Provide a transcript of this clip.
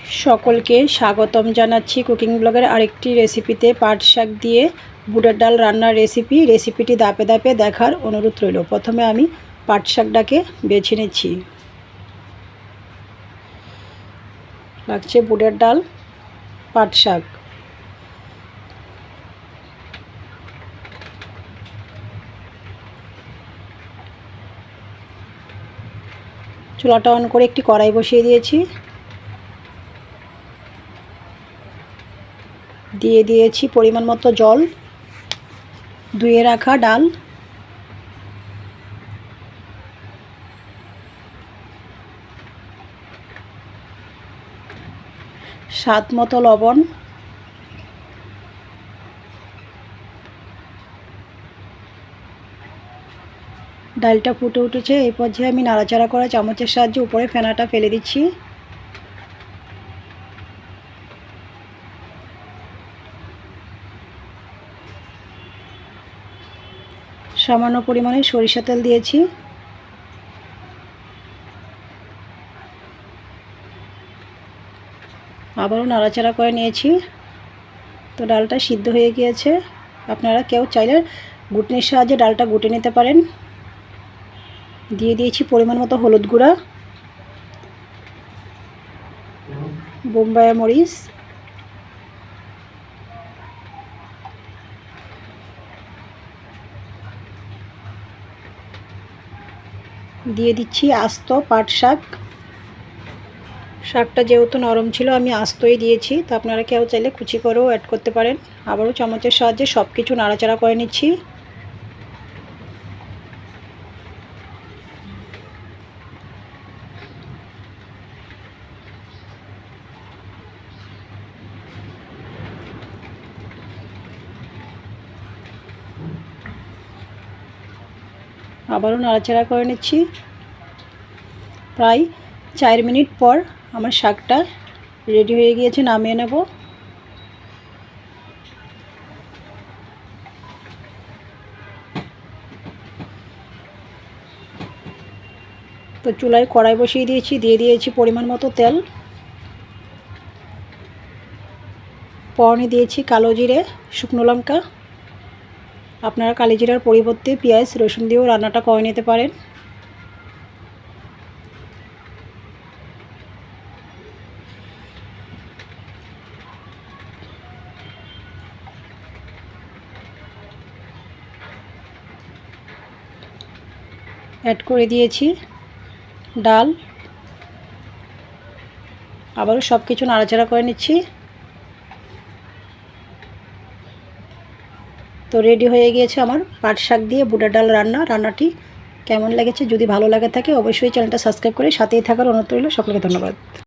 সকলকে স্বাগতম জানাচ্ছি কুকিং ব্লগের আরেকটি রেসিপিতে। পাট শাক দিয়ে বুটের ডাল রান্নার রেসিপিটি ধাপে ধাপে দেখার অনুরোধ রইল। প্রথমে আমি পাট শাকটাকে বেছে নিচ্ছি। লাগছে বুটের ডাল, পাট শাক। চুলাটা অন করে একটি কড়াই বসিয়ে দিয়েছি। দিয়ে দিয়েছি পরিমাণ মতো জল, ধুয়ে রাখা ডাল, স্বাদ মতো লবণ, ডালটা ফুটে উঠেছে। এই পর্যায়ে আমি নাড়াচাড়া করা চামচের সাহায্যে উপরে ফেনাটা ফেলে দিচ্ছি। সামান্য পরিমাণে সরিষা তেল দিয়েছি। আবারও নাড়াচাড়া করে নিয়েছি। তো ডালটা সিদ্ধ হয়ে গিয়েছে। আপনারা কেউ চাইলে ঘুটনির সাহায্যে ডালটা ঘুটে নিতে পারেন। দিয়ে দিয়েছি পরিমাণ মতো হলুদ গুঁড়া, বোম্বাই মরিচ, দিয়ে দিচ্ছি আস্ত পাট শাক। শাকটা যেহেতু নরম ছিল আমি আস্তই দিয়েছি, তো আপনারা কেউ চাইলে কুচি করেও অ্যাড করতে পারেন। আবারও চামচের সাহায্যে সব কিছু নাড়াচাড়া করে নিচ্ছি। আবারও নাড়াচাড়া করে নিচ্ছি। প্রায় 4 মিনিট পর আমার শাকটা রেডি হয়ে গিয়েছে, নামিয়ে নেব। তো চুলায় কড়াই বসিয়ে দিয়েছি, দিয়ে দিয়েছি পরিমাণ মতো তেল, ফোড়নে দিয়েছি কালো জিরে, শুকনো লঙ্কা। আপনারা কালো জিরার পরিবর্তে পেঁয়াজ রসুন দিয়েও রান্নাটা করে নিতে পারেন। অ্যাড করে দিয়েছি ডাল। আবারও সব কিছু নাড়াচাড়া করে নিচ্ছি। তো রেডি হয়ে গিয়েছে আমার পাট শাক দিয়ে বুটের ডাল রান্নাটি কেমন লেগেছে যদি ভালো লাগে থাকে অবশ্যই চ্যানেলটা সাবস্ক্রাইব করে সাথেই থাকার অনুরোধ রইল। সকলকে ধন্যবাদ।